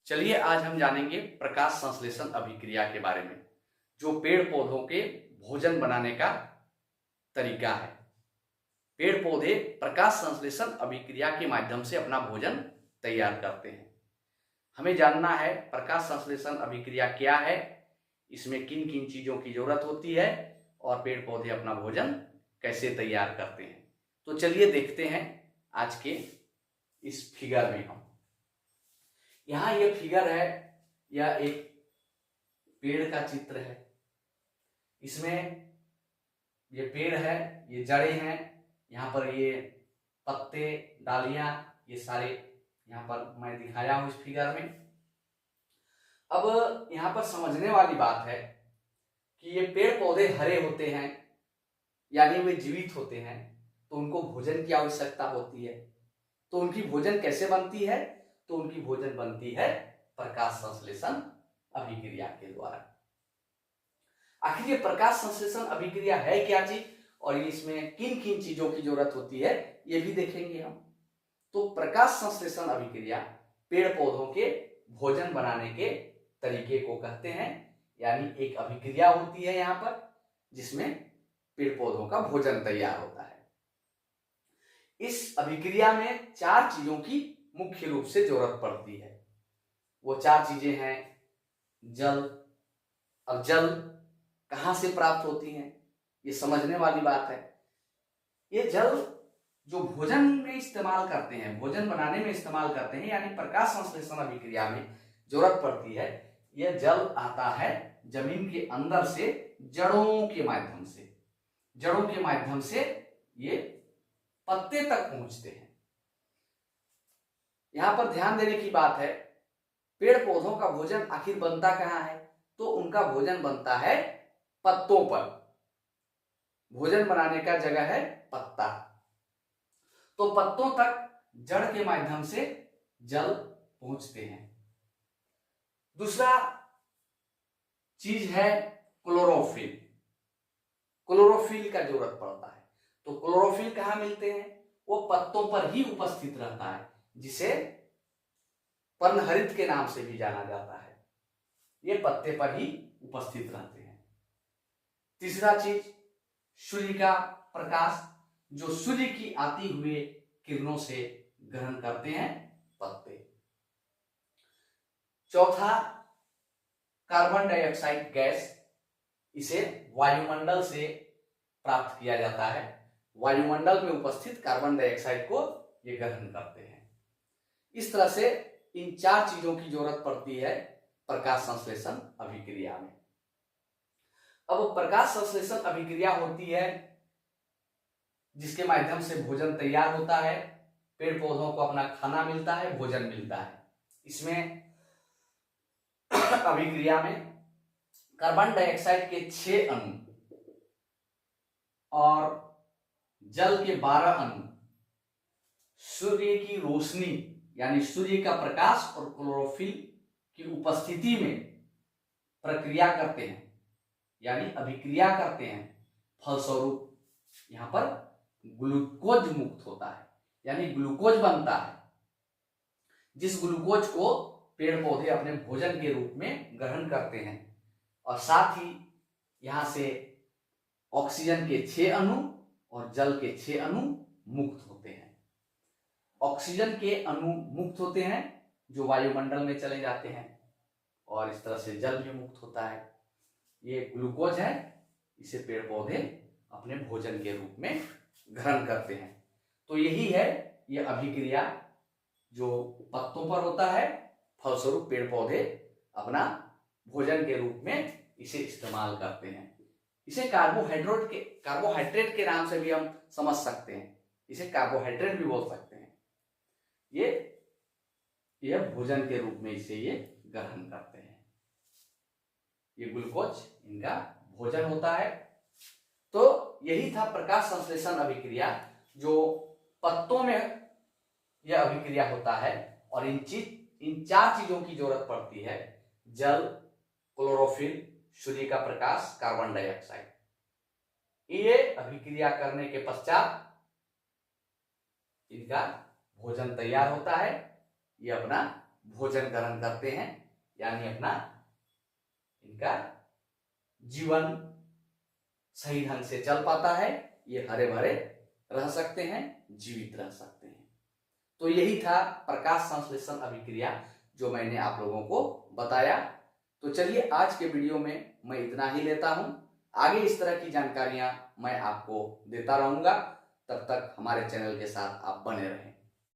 चलिए आज हम जानेंगे प्रकाश संश्लेषण अभिक्रिया के बारे में, जो पेड़ पौधों के भोजन बनाने का तरीका है। पेड़ पौधे प्रकाश संश्लेषण अभिक्रिया के माध्यम से अपना भोजन तैयार करते हैं। हमें जानना है प्रकाश संश्लेषण अभिक्रिया क्या है, इसमें किन किन चीजों की जरूरत होती है और पेड़ पौधे अपना भोजन कैसे तैयार करते हैं। तो चलिए देखते हैं आज के इस फिगर में। हम यहाँ ये फिगर है, यह एक पेड़ का चित्र है। इसमें ये पेड़ है, ये जड़ें हैं, यहाँ पर ये पत्ते, डालियां, ये सारे यहाँ पर मैं दिखाया हूं इस फिगर में। अब यहाँ पर समझने वाली बात है कि ये पेड़ पौधे हरे होते हैं, यानी वे जीवित होते हैं, तो उनको भोजन की आवश्यकता होती है। तो उनकी भोजन कैसे बनती है? तो उनकी भोजन बनती है प्रकाश संश्लेषण अभिक्रिया के द्वारा। आखिर ये प्रकाश संश्लेषण अभिक्रिया है क्या चीज और इसमें किन किन चीजों की जरूरत होती है, ये भी देखेंगे हम। तो प्रकाश संश्लेषण अभिक्रिया पेड़ पौधों के भोजन बनाने के तरीके को कहते हैं, यानी एक अभिक्रिया होती है यहाँ पर जिसमें पेड़ पौधों का भोजन तैयार होता है। इस अभिक्रिया में चार चीजों की मुख्य रूप से जरूरत पड़ती है। वो चार चीजें हैं जल। अब जल कहाँ से प्राप्त होती हैं, ये समझने वाली बात है। ये जल जो भोजन में इस्तेमाल करते हैं, भोजन बनाने में इस्तेमाल करते हैं, यानी प्रकाश संश्लेषण अभिक्रिया में जरूरत पड़ती है, यह जल आता है जमीन के अंदर से, जड़ों के माध्यम से। जड़ों के माध्यम से ये पत्ते तक पहुंचते हैं। यहां पर ध्यान देने की बात है, पेड़ पौधों का भोजन आखिर बनता कहां है? तो उनका भोजन बनता है पत्तों पर। भोजन बनाने का जगह है पत्ता। तो पत्तों तक जड़ के माध्यम से जल पहुंचते हैं। दूसरा चीज है क्लोरोफिल। क्लोरोफिल का जरूरत पड़ता है। तो क्लोरोफिल कहां मिलते हैं? वो पत्तों पर ही उपस्थित रहता है, जिसे पर्णहरित के नाम से भी जाना जाता है। ये पत्ते पर ही उपस्थित रहते हैं। तीसरा चीज सूर्य का प्रकाश, जो सूर्य की आती हुई किरणों से ग्रहण करते हैं पत्ते। चौथा कार्बन डाइऑक्साइड गैस, इसे वायुमंडल से प्राप्त किया जाता है। वायुमंडल में उपस्थित कार्बन डाइऑक्साइड को ये ग्रहण करते हैं। इस तरह से इन चार चीजों की जरूरत पड़ती है प्रकाश संश्लेषण अभिक्रिया में। अब प्रकाश संश्लेषण अभिक्रिया होती है जिसके माध्यम से भोजन तैयार होता है, पेड़ पौधों को अपना खाना मिलता है, भोजन मिलता है। इसमें अभिक्रिया में कार्बन डाइऑक्साइड के 6 अणु और जल के 12 अणु सूर्य की रोशनी यानी सूर्य का प्रकाश और क्लोरोफिल की उपस्थिति में प्रक्रिया करते हैं, यानी अभिक्रिया करते हैं। फलस्वरूप यहां पर ग्लूकोज मुक्त होता है, यानी ग्लूकोज बनता है, जिस ग्लूकोज को पेड़ पौधे अपने भोजन के रूप में ग्रहण करते हैं। और साथ ही यहां से ऑक्सीजन के 6 अणु और जल के 6 अणु मुक्त होते हैं। ऑक्सीजन के अणु मुक्त होते हैं जो वायुमंडल में चले जाते हैं, और इस तरह से जल भी मुक्त होता है। ये ग्लूकोज है, इसे पेड़ पौधे अपने भोजन के रूप में ग्रहण करते हैं। तो यही है ये अभिक्रिया जो पत्तों पर होता है, फलस्वरूप पेड़ पौधे अपना भोजन के रूप में इसे इस्तेमाल करते हैं। इसे कार्बोहाइड्रेट के नाम से भी हम समझ सकते हैं, इसे कार्बोहाइड्रेट भी बोल सकते हैं। ये भोजन के रूप में इसे ये ग्रहण करते हैं। ये ग्लूकोज इनका भोजन होता है। तो यही था प्रकाश संश्लेषण अभिक्रिया, जो पत्तों में यह अभिक्रिया होता है। और इन चार चीजों की जरूरत पड़ती है: जल, क्लोरोफिल, सूर्य का प्रकाश, कार्बन डाइऑक्साइड। ये अभिक्रिया करने के पश्चात इनका भोजन तैयार होता है, ये अपना भोजन ग्रहण करते हैं, यानी अपना इनका जीवन सही ढंग से चल पाता है, ये हरे भरे रह सकते हैं, जीवित रह सकते हैं। तो यही था प्रकाश संश्लेषण अभिक्रिया जो मैंने आप लोगों को बताया। तो चलिए आज के वीडियो में मैं इतना ही लेता हूं। आगे इस तरह की जानकारियां मैं आपको देता रहूंगा। तब तक हमारे चैनल के साथ आप बने रहें।